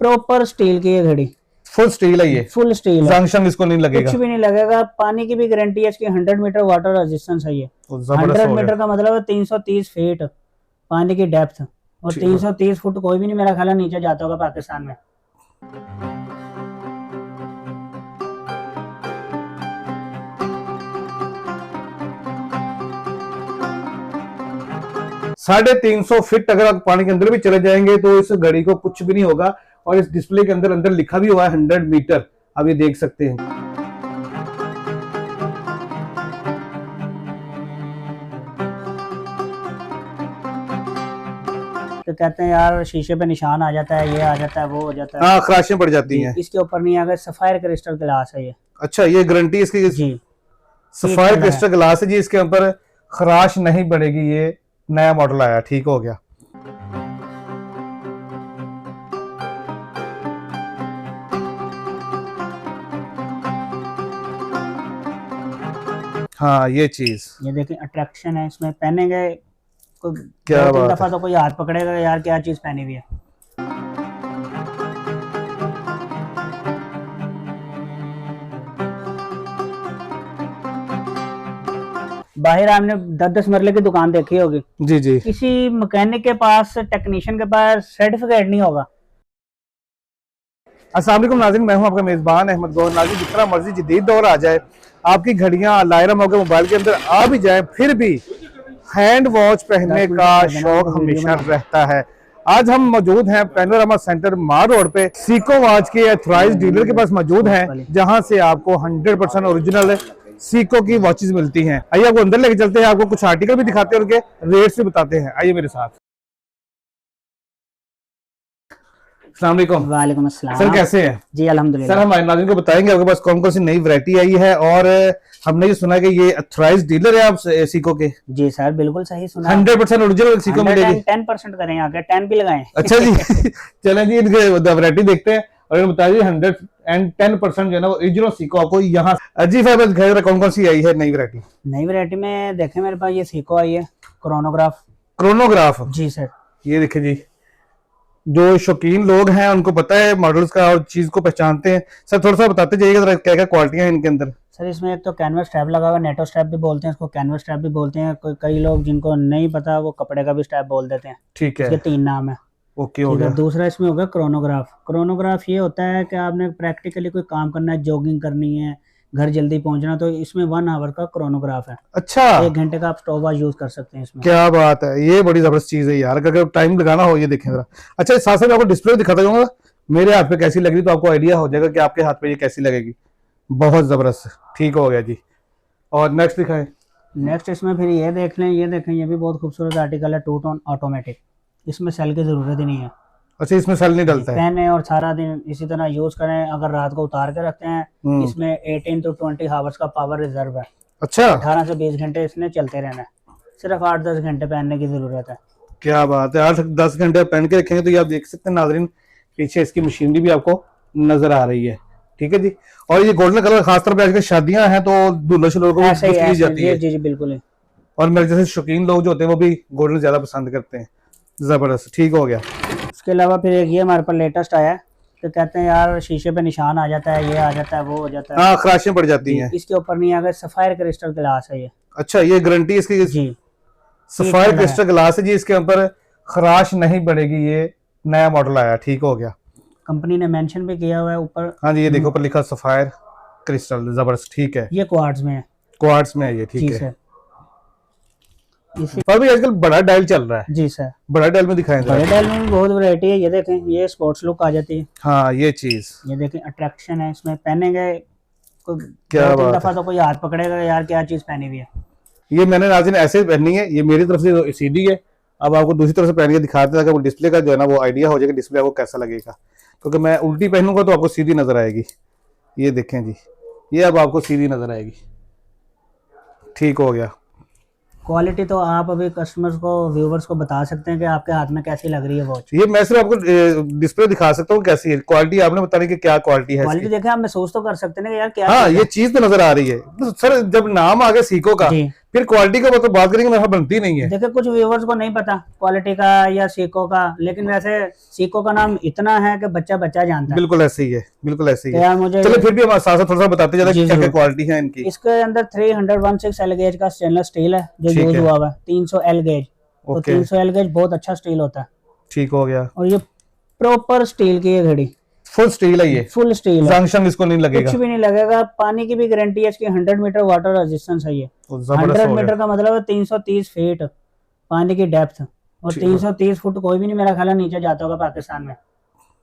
Proper steel की है घड़ी, फुल स्टील है ये, फुल स्टील है, जंग शंग इसको नहीं लगेगा, कुछ भी नहीं लगेगा। पानी की भी गारंटी है इसकी, 100 मीटर वाटर रेजिस्टेंस है ये। तो जबरदस्त 100 हो मीटर गया। का मतलब है 330 फीट पानी की डेप्थ, और ठीक है। 330 फुट कोई भी नहीं मेरा ख्याल है नीचे जाता होगा पाकिस्तान में। साढ़े 300 फीट अगर आप पानी के अंदर भी चले जाएंगे तो इस घड़ी को कुछ भी नहीं होगा। और इस डिस्प्ले के अंदर अंदर लिखा भी हुआ है 100 मीटर, आप ये देख सकते हैं। तो कहते हैं यार शीशे पे निशान आ जाता है, ये आ जाता है, वो हो जाता है। हाँ, खराशें पड़ जाती हैं। इसके ऊपर नहीं, अगर सफायर क्रिस्टल ग्लास है ये। अच्छा, ये गारंटी इसकी जी, सफायर क्रिस्टल ग्लास है जी, इसके ऊपर खराश नहीं पड़ेगी। ये नया मॉडल आया, ठीक हो गया। हाँ, ये चीज, ये देखें अट्रैक्शन है इसमें, पहनेंगे क्या दो तीन बात दफा है। तो कोई हाथ पकड़ेगा यार क्या चीज पहनी हुई है। बाहर आपने 10-10 मरले की दुकान देखी होगी, जी जी। किसी मैकेनिक के पास, टेक्नीशियन के पास सर्टिफिकेट नहीं होगा। अस्सलाम वालेकुम नाज़रीन, मैं हूं आपका मेज़बान अहमद गौहर। नाज़रीन, जितना मर्जी जदीद दौर आ जाए, आपकी घड़ियां लायरम होकर मोबाइल के अंदर आ भी जाए, फिर भी हैंड वॉच पहनने का शौक हमेशा रहता है। आज हम मौजूद हैं पैनोरामा सेंटर मार रोड पे, सीको वॉच के ऑथराइज डीलर के पास मौजूद हैं, जहां से आपको 100% ओरिजिनल सीको की वॉचेस मिलती हैं। आइए आपको अंदर लेके चलते हैं, आपको कुछ आर्टिकल भी दिखाते हैं, उनके रेट्स भी बताते हैं। आइए मेरे साथ। अस्सलाम वालेकुम। वालेकुम अस्सलाम। सर कैसे हैं? जी अल्हम्दुलिल्लाह। सर, हम नाज़रीन को बताएंगे आपके पास कौन कौन सी नई वैरायटी आई है, और हमने ये सुना कि ये ऑथराइज्ड डीलर है आप सीको के। जी सर, बिल्कुल सही सुना। 100% ओरिजिनल सीको मिलेगी। 10% करें, आगे 10 भी लगाएं। अच्छा जी। चलें जी, इनके वैरायटी देखते हैं और बताइए 110% जो है ना ओरिजिनल सीको आपको यहाँ। जी फिर कौन कौन सी आई है नई वैरायटी? नई वैरायटी में देखें मेरे पास ये सीको आई है, क्रोनोग्राफ। क्रोनोग्राफ, जी सर। ये देखिए जी, जो शौकीन लोग हैं उनको पता है मॉडल्स का और चीज को पहचानते हैं। सर थोड़ा सा बताते जाइएगा जरा क्या क्या क्वालिटियां हैं इनके अंदर। सर इसमें एक तो कैनवस स्ट्रैप लगा हुआ है, नेटो स्ट्रैप भी बोलते हैं इसको, कैनवस स्ट्रैप भी बोलते हैं। कई लोग जिनको नहीं पता वो कपड़े का भी स्ट्रैप बोल देते हैं। ठीक है, इसके 3 नाम है। ओके हो गया। दूसरा इसमें होगा क्रोनोग्राफ। क्रोनोग्राफ ये होता है कि आपने प्रैक्टिकली कोई काम करना है, जॉगिंग करनी है, घर जल्दी पहुंचना, तो इसमें 1 आवर का क्रोनोग्राफ है। अच्छा, 1 घंटे का आप स्टॉप वॉच यूज कर सकते हैं इसमें। क्या बात है, ये बड़ी जबरदस्त चीज है यार, अगर टाइम लगाना हो। ये देखें जरा। अच्छा, साथ साथ मैं आपको डिस्प्ले दिखाता जाऊंगा मेरे हाथ पे कैसी लग रही, तो आपको आइडिया हो जाएगा कि आपके हाथ पे ये कैसी लगेगी। बहुत जबरदस्त, ठीक हो गया जी। और नेक्स्ट दिखाएं। नेक्स्ट इसमें फिर ये देख लें, ये देखें, ये भी बहुत खूबसूरत आर्टिकल है, 2 टोन ऑटोमेटिक। इसमें सेल की जरूरत ही नहीं है। अच्छा, इसमें सेल नहीं डलता है। पहने और सारा दिन इसी तरह यूज करें। अगर रात को उतार के रखते हैं, इसमें 18 to 20 आवर्स का पावर रिजर्व है। अच्छा, 18 से 20 घंटे इसने चलते रहना है, सिर्फ 8-10 घंटे पहनने की जरूरत है। क्या बात है, 8-10 घंटे पहन के रखेंगे तो ये आप देख सकते हैं नाजरीन, पीछे इसकी मशीनरी भी आपको नजर आ रही है। ठीक है जी। और ये गोल्डन कलर खासतौर पे आजकल शादियां हैं तो दूल्हा शुल्हा को ऐसे ही गिफ्ट की जाती है। जी जी बिल्कुल ही। और मेरे जैसे शौकीन लोग जो होते हैं वो भी गोल्डन ज्यादा पसंद करते हैं। जबरदस्त, ठीक हो गया। उसके अलावा फिर एक ये हमारे पास लेटेस्ट आया है, तो कहते हैं यार शीशे पे निशान आ जाता है, ये आ जाता है, वो हो जाता है। हाँ, खराशें पड़ जाती हैं। इसके ऊपर नहीं, अगर सफायर क्रिस्टल ग्लास है ये। अच्छा, ये गारंटी इसकी जी, सफायर क्रिस्टल ग्लास है जी, इसके ऊपर खराश नहीं पड़ेगी। ये नया मॉडल आया, ठीक हो गया। कंपनी ने मेंशन भी किया हुआ है ऊपर। हाँ जी, ये देखो ऊपर लिखा सफायर क्रिस्टल, जबरदस्त, ठीक है। ये क्वार्ट्ज में है। क्वार्ट्ज में है ये, जी ठीक है। सर। इसी और भी आजकल बड़ा डायल चल रहा है। जी सर। बड़ा डायल में दिखाएं जरा। बड़े डायल में भी बहुत वैरायटी है, ये देखें, ये स्पोर्ट्स लुक आ जाती है। हाँ, ये चीज, ये देखें अट्रैक्शन है इसमें, पहनेंगे क्या 2-3 बात दफा तो कोई हाथ पकड़ेगा यार क्या चीज पहनी हुई है। ये मैंने नाज़रीन ऐसे पहनी है, ये मेरी तरफ से सीधी है। अब आपको दूसरी तरफ से पहन के दिखाते हैं, वो डिस्प्ले का जो है ना वो आइडिया हो जाएगा डिस्प्ले आपको कैसा लगेगा, क्योंकि मैं उल्टी पहनूंगा तो आपको सीधी नजर आएगी। ये देखें जी, ये अब आपको सीधी नजर आएगी, ठीक हो गया। क्वालिटी तो आप अभी कस्टमर्स को, व्यूवर्स को बता सकते हैं कि आपके हाथ में कैसी लग रही है वॉच। ये मैं सिर्फ आपको डिस्प्ले दिखा सकता हूँ कैसी है, क्वालिटी आपने बताने की क्या क्वालिटी है क्वालिटी इसकी। देखें, आप महसूस तो कर सकते हैं कि यार क्या हाँ, चीज़ ये चीज तो नजर आ रही है। तो सर जब नाम आ गया सीको का, जी। फिर क्वालिटी का मतलब बात करेंगे, मेरे यहाँ बनती नहीं है। देखिए कुछ व्यूवर्स को नहीं पता क्वालिटी का या सीको का, लेकिन वैसे सीको का नाम इतना है कि बच्चा बच्चा जानता है। बिल्कुल ऐसे ही है, बिल्कुल ऐसे ही तो है। यार मुझे चलो फिर भी हम साथ साथ थोड़ा सा बताते जाते जी क्या क्या जरूर। क्वालिटी है इनकी। इसके अंदर 316 एल गेज का स्टेनलेस स्टील है जो ठीक यूज है। हुआ हुआ है। 300 एल गेज, तो ओके 300 एल गेज बहुत अच्छा स्टील होता है। ठीक हो गया। और ये प्रॉपर स्टील की है घड़ी, फुल स्टील है ये, फुल स्टील है, जंग शंग इसको नहीं लगेगा। कुछ भी नहीं लगेगा। पानी की भी गारंटी है इसकी, 100 मीटर वाटर रेजिस्टेंस है ये। तो जबरदस्त 100 हो मीटर गया। का मतलब है 330 फीट पानी की डेप्थ, और ठीक है। 330 फुट कोई भी नहीं मेरा ख्याल है नीचे जाता होगा पाकिस्तान में।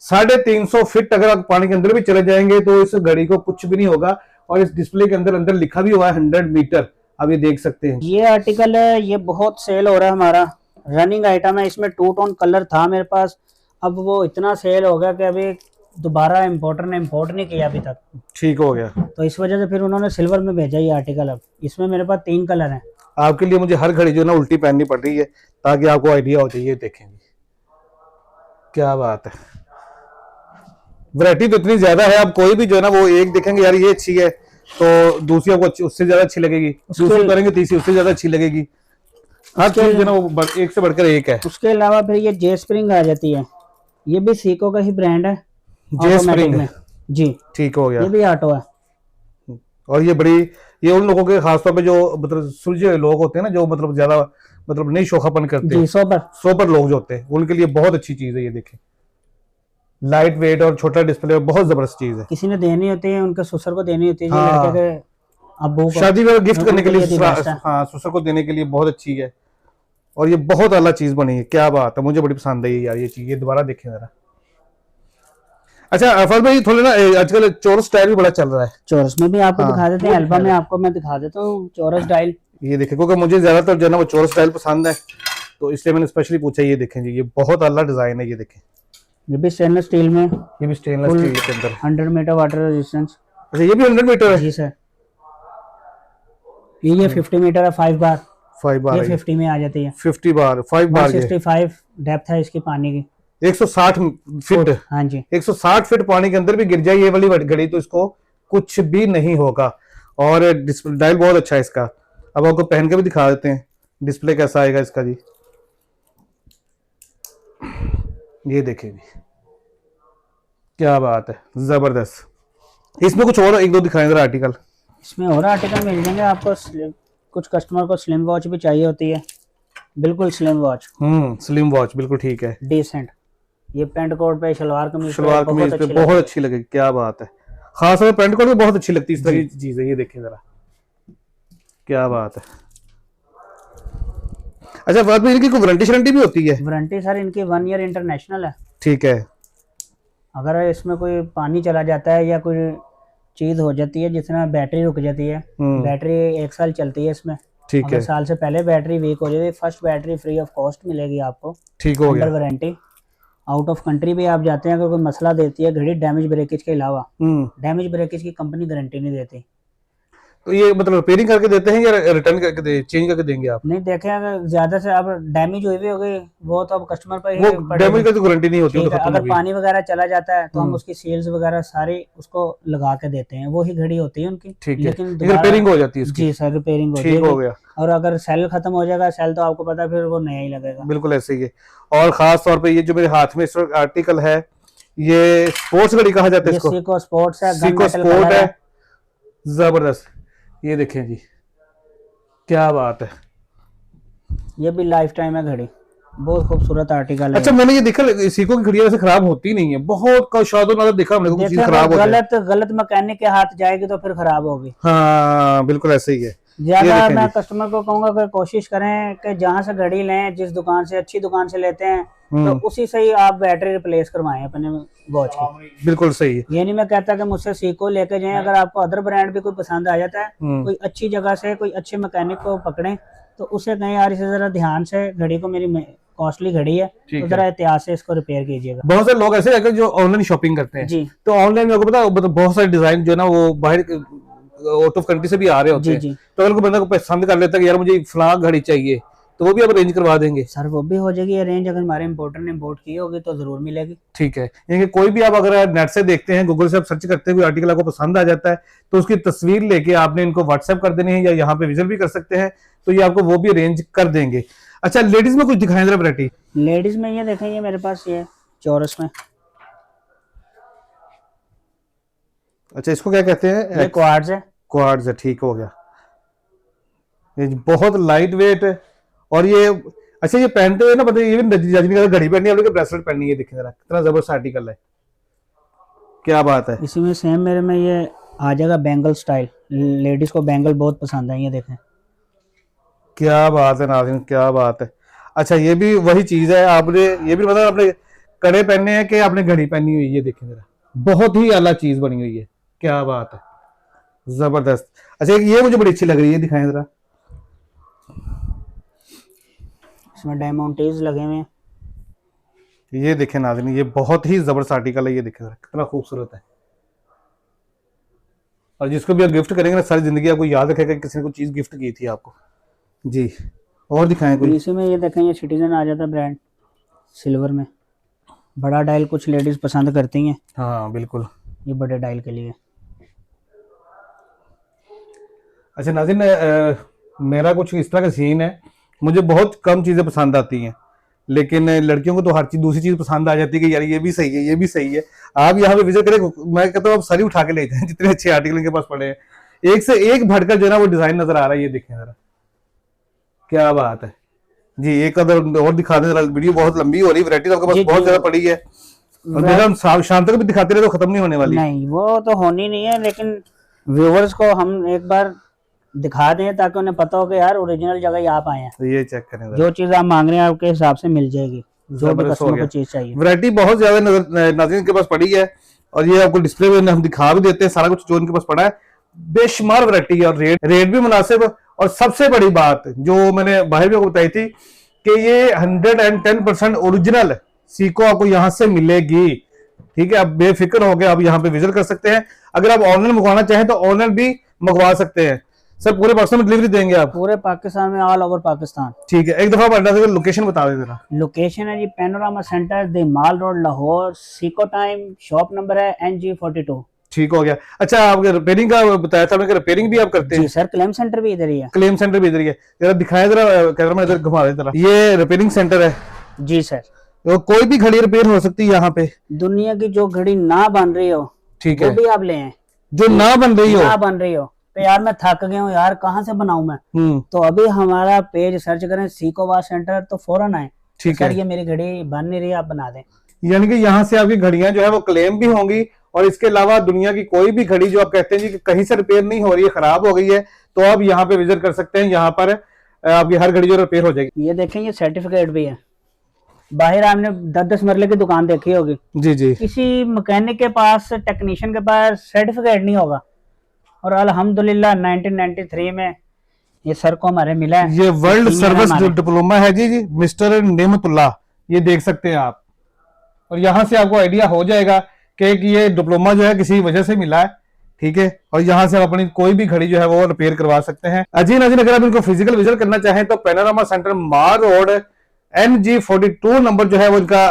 350 फीट अगर आप पानी के अंदर भी चले जाएंगे तो इस घड़ी को कुछ भी नहीं होगा। और इस डिस्प्ले के अंदर अंदर लिखा भी हुआ है 100 मीटर, आप ये देख सकते हैं। ये आर्टिकल है, ये बहुत सेल हो रहा है, हमारा रनिंग आइटम है। इसमें 2 टोन कलर था मेरे पास, अब वो इतना सेल हो गया कि अभी दोबारा इम्पोर्टर ने इम्पोर्ट नहीं किया अभी तक, ठीक हो गया। तो इस वजह से फिर उन्होंने सिल्वर में भेजा ये आर्टिकल। अब इसमें मेरे पास 3 कलर हैं। आपके लिए मुझे हर घड़ी जो है ना उल्टी पहननी पड़ रही है ताकि आपको आइडिया हो जाए। ये देखेंगे क्या बात है, वैरायटी तो इतनी ज्यादा है। आप कोई भी जो है ना वो एक देखेंगे यार ये अच्छी है तो दूसरी आपको उससे ज्यादा अच्छी लगेगी, दूसरी करेंगे तीसरी उससे ज्यादा अच्छी लगेगी। हर चीज जो है ना वो एक से बढ़कर एक है। उसके अलावा फिर ये जे स्प्रिंग आ जाती है, ये भी सीको का ही ब्रांड है, जे ऑटोमेटिक स्प्रिंग में जी। ठीक हो गया। ये भी ऑटो है, और ये बड़ी, ये उन लोगों के खासतौर पे जो मतलब सुलझे हुए लोग होते हैं ना, जो मतलब ज्यादा मतलब नहीं शोखापन करते, जी सोबर। सोबर लोग जो होते हैं उनके लिए बहुत अच्छी चीज है। ये देखें लाइट वेट और छोटा डिस्प्ले, बहुत जबरदस्त चीज है। किसी ने देनी होती है, उनके ससुर को देनी होती है, हाँ। लड़के के अब्बू को, शादी में गिफ्ट करने के लिए उनके बेस्ट है। हाँ ससुर को देने के लिए बहुत अच्छी है। और ये बहुत आला चीज बनी है, क्या बात है, मुझे बड़ी पसंद आई यार ये चीज। ये दोबारा देखें जरा। अच्छा अफर भाई थोड़े ना आजकल चोरस स्टाइल भी बड़ा चल रहा है। चोरस में भी आपको हाँ, दिखा देते हैं, एल्बम में आपको मैं दिखा देता हूँ चोरस डायल। ये देखें क्योंकि मुझे ज्यादातर जो है ना वो चोरस स्टाइल पसंद है, तो इसलिए मैंने स्पेशली पूछा। ये देखें जी, ये बहुत आला डिजाइन है। ये देखें ये भी स्टेनलेस स्टील में, ये भी स्टेनलेस स्टील के अंदर। 100 मीटर वाटर रेजिस्टेंस। अच्छा ये भी 100 मीटर है जी सर। ये 50 मीटर है, 5 बार, 5 बार ये है। 50 में आ जाती है। 50 बार 5 बार ये 165 डेप्थ है इसकी पानी की। 160 फीट, हाँ जी। 160 फीट पानी के अंदर भी गिर जाए ये वाली घड़ी तो इसको कुछ भी नहीं होगा। और डिस्प्ले डायल बहुत अच्छा है इसका। अब आपको पहन के भी दिखा देते हैं डिस्प्ले कैसा आएगा इसका जी। ये देखिए जी, क्या बात है, जबरदस्त। इसमें कुछ और एक दो दिखाएं जरा आर्टिकल। इसमें और आर्टिकल मिल जाएंगे आपको। कुछ कस्टमर को स्लिम वॉच भी चाहिए होती है, बिल्कुल स्लिम वॉच, स्लिम वॉच बिल्कुल ठीक है। डिसेंट। ये पेंट कोट पे, शलवार कमीज सलवार कमीज पे बहुत अच्छी लगेगी, क्या बात है। खास तौर पेंट कोट में बहुत अच्छी लगती है इस तरह की चीज है। ये देखिए जरा, क्या बात है। अच्छा बात में इनकी कोई वारंटी शारंटी भी होती है? वारंटी सर इनकी 1 ईयर इंटरनेशनल है। ठीक है। अगर इसमें कोई पानी चला जाता है या कोई चीज हो जाती है जिसमें बैटरी रुक जाती है, बैटरी 1 साल चलती है इसमें। ठीक अगर है। साल से पहले बैटरी वीक हो जाती है, first battery free of cost मिलेगी आपको, ठीक हो अंडर गया। वारंटी। आउट ऑफ कंट्री भी आप जाते हैं, अगर कोई मसला देती है घड़ी डैमेज ब्रेकेज के अलावा, डैमेज ब्रेकेज की कंपनी गारंटी नहीं देती। तो ये मतलब रिपेयरिंग करके देते हैं या रिटर्न करके चेंज करके देंगे आप? नहीं देखें, अगर ज्यादा से अब डैमेज हुई भी हो गई वो तो अब कस्टमर पर ही वो पड़ेगी। डैमेज का तो गारंटी नहीं होती, वो ठीक तो है, खत्म अगर हो गई। पानी वगैरह चला जाता है तो हम उसकी सील्स वगैरह सारी उसको लगा के देते हैं, वो ही घड़ी होती है उनकी। ठीक है, लेकिन रिपेयरिंग हो जाती है इसकी। जी सर, रिपेयरिंग हो ठीक हो जाएगी। गया। और अगर सेल खत्म हो जाएगा, सेल तो आपको पता है फिर वो नया ही लगेगा। बिल्कुल ऐसे ही है। और खास तौर पे ये जो मेरे हाथ में इस वक्त आर्टिकल है, ये स्पोर्ट्स घड़ी कहा जाता है इसको। सीको स्पोर्ट्स है, सीको स्पोर्ट है, जबरदस्त। ये देखें जी, क्या बात है। ये भी लाइफ टाइम है घड़ी, बहुत खूबसूरत आर्टिकल है। अच्छा मैंने ये देखा सीको की घड़ियां वैसे खराब होती नहीं है, बहुत का शादो नादा देखा हमने कुछ चीज देखिए, खराब हो जाए। गलत मैकेनिक के हाथ जाएगी तो फिर खराब होगी। हाँ बिल्कुल ऐसे ही है। ज्यादा देखें मैं जी। कस्टमर को कहूंगा कि कोशिश करें कि जहां से घड़ी लें, जिस दुकान से अच्छी दुकान से लेते हैं तो उसी से ही आप बैटरी रिप्लेस करवाएं अपने वॉच की। बिल्कुल सही है। ये नहीं मैं कहता कि मुझसे सीको लेके जाएं, अगर आपको अदर ब्रांड भी कोई पसंद आ जाता है, कोई अच्छी जगह से कोई अच्छे मैकेनिक को पकड़ें तो उसे कहें यार इसे जरा ध्यान से, घड़ी को मेरी कॉस्टली घड़ी है तो जरा एहतियात से इसको रिपेयर कीजिएगा। बहुत सारे लोग ऐसे हैं जो ऑनलाइन शॉपिंग करते हैं जी तो ऑनलाइन में आपको पता है बहुत सारे डिजाइन जो है ना वो बाहर आउट ऑफ कंट्री से भी आ रहे होते जी हैं। जी तो अगर कोई बंदा को पसंद कर लेता है कि यार मुझे फलां घड़ी चाहिए तो वो भी आप अरेंज करवा देंगे? सर वो भी हो जाएगी अरेंज, अगर हमारे इम्पोर्टर ने इम्पोर्ट की होगी तो जरूर मिलेगी। ठीक है, यानी कि कोई भी आप अगर नेट से देखते हैं, गूगल से आप सर्च करते हैं, कोई आर्टिकल आपको पसंद आ जाता है तो उसकी तस्वीर लेके आपने इनको व्हाट्सएप कर देनी है या यहाँ पे विजिट भी कर सकते हैं, तो ये आपको वो भी अरेंज कर देंगे। अच्छा, लेडीज में कुछ दिखाएं जरा वैरायटी। लेडीज में ये देखें, ये मेरे पास ये चौरस में। अच्छा, इसको क्या कहते हैं? ये क्वार्ट्ज है। क्वार्ट्ज है, ठीक हो गया। ये बहुत लाइट वेट है। और ये अच्छा, ये पहनते हुए ना पता ये भी रजनी का घड़ी पहनी है, आप लोग ब्रेसलेट पहनी है, देखिए जरा कितना जबरदस्त आर्टिकल है, क्या बात है। इसी में सेम मेरे में ये आ जाएगा बैंगल स्टाइल, लेडीज को बैंगल बहुत पसंद है, ये देखें। क्या बात है नाज़रीन, क्या बात है। अच्छा, ये भी वही चीज है, आपने ये भी मतलब आपने कड़े पहने हैं कि आपने घड़ी पहनी हुई है, ये देखें जरा, बहुत ही अलग चीज बनी हुई है, क्या बात है, जबरदस्त। अच्छा, ये मुझे बड़ी अच्छी लग रही है, दिखाएं जरा। इसमें डायमंडीज लगे हुए हैं। ये देखें नाज़रीन, ये बहुत ही जबरदस्त आर्टिकल है, ये देखें जरा कितना खूबसूरत है। और जिसको भी आप गिफ्ट करेंगे ना, सारी जिंदगी आपको याद रखेगा कि किसी ने कोई चीज गिफ्ट की थी आपको जी। और दिखाएं कोई। इसी में ये देखें, ये सिटीजन आ जाता है ब्रांड सिल्वर में, बड़ा डायल कुछ लेडीज पसंद करती हैं। हाँ बिल्कुल, ये बड़े डायल के लिए। अच्छा नाज़रीन, मेरा कुछ इस तरह का सीन है, मुझे बहुत कम चीज़ें पसंद आती हैं, लेकिन लड़कियों को तो हर चीज दूसरी चीज पसंद आ जाती है कि यार ये भी सही है, ये भी सही है। आप यहाँ पे विजिट करें, मैं कहता हूँ आप सारी उठा के ले जाएं, जितने अच्छे आर्टिकल इनके पास पड़े हैं, एक से एक भटकर जो है ना वो डिजाइन नजर आ रहा है, ये देखें जरा, क्या बात है जी। एक अदर और दिखा दें जरा, वीडियो बहुत लंबी हो रही, वैरायटी आपके पास बहुत ज्यादा पड़ी है, और जैसे हम शाम तक भी दिखाते रहे तो खत्म नहीं होने वाली। नहीं, वो तो होनी नहीं है, लेकिन व्यूवर्स को हम एक बार दिखा दें ताकि उन्हें पता हो कि यार ओरिजिनल जगह ही आप आए हैं। तो ये चेक करें, जो चीज आप मांग रहे हैं आपके हिसाब से मिल जाएगी, जो भी कस्टमर को चीज चाहिए। वैरायटी बहुत ज्यादा नाज़रीन के पास पड़ी है, और ये आपको डिस्प्ले में हम दिखा भी देते हैं सारा कुछ जो इनके पास पड़ा है, बेशुमार वैरायटी है, और रेट भी मुनासिब। और सबसे बड़ी बात जो मैंने बाहर भी आपको बताई थी कि ये 110% ओरिजिनल सीको आपको यहाँ से मिलेगी, ठीक है। आप बेफिक्र हो गए, आप यहाँ पे विजिट कर सकते हैं। अगर आप ऑनलाइन मंगवाना चाहें तो ऑनलाइन भी मंगवा सकते हैं। सर पूरे पाकिस्तान में डिलीवरी देंगे आप? पूरे पाकिस्तान में, ऑल ओवर पाकिस्तान। ठीक है, एक दफा आप एड्रेस लोकेशन बता दें जरा। लोकेशन है जी Panorama Centre, the Mall Road, Lahore. Seiko Time, shop number है NG42। ठीक हो गया। अच्छा, आप रिपेयरिंग का बताया था, रिपेयरिंग भी आप करते हैं? जी सर, क्लेम सेंटर भी इधर ही है। क्लेम सेंटर भी इधर ही है, जरा दिखाएं, जरा कैमरा में इधर घुमा दे जरा। ये रिपेयरिंग सेंटर है जी सर। तो कोई भी घड़ी रिपेयर हो सकती है यहाँ पे? दुनिया की जो घड़ी ना बन रही हो, ठीक वो है, भी आप ले आए। जो ना बन रही हो, ना बन रही हो तो यार मैं थक गया हूँ यार, कहाँ से बनाऊं मैं, तो अभी हमारा पेज सर्च करें सीको वाश सेंटर, तो फौरन आए। ठीक सर है, ये मेरी घड़ी बन नहीं रही, आप बना दें। यानी कि यहाँ से आपकी घड़ियां जो है वो क्लेम भी होंगी, और इसके अलावा दुनिया की कोई भी घड़ी जो आप कहते हैं जी कि कहीं से रिपेयर नहीं हो रही है, खराब हो गई है, तो आप यहाँ पे विजिट कर सकते हैं। यहाँ पर आपकी हर घड़ी जो रिपेयर हो जाएगी। ये देखें, ये सर्टिफिकेट भी है। बाहर आपने 10-10 मरले की दुकान देखी होगी, जी जी, किसी मैकेनिक के पास, टेक्नीशियन के पास सर्टिफिकेट नहीं होगा, और अल्हम्दुलिल्लाह 1993 में ये सर को हमारे मिला है। ये वर्ल्ड सर्विस डिप्लोमा है जी जी, मिस्टर नेमतुल्लाह, ये देख सकते हैं आप। और यहाँ से आपको आइडिया हो जाएगा कि ये डिप्लोमा जो है किसी वजह से मिला है, ठीक है। और यहाँ से आप अपनी कोई भी घड़ी जो है वो रिपेयर करवा सकते हैं। अजीन अगर आप इनको फिजिकल विजिट करना चाहें तो पैनोरामा सेंटर, मार रोड, NG42 नंबर जो है वो इनका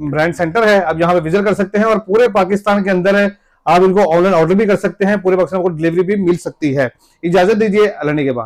ब्रांड सेंटर है। आप यहाँ पे विजिट कर सकते हैं, और पूरे पाकिस्तान के अंदर आप इनको ऑनलाइन ऑर्डर भी कर सकते हैं, पूरे पाकिस्तान को डिलीवरी भी मिल सकती है। इजाजत दीजिए, अल्लाह के बाद।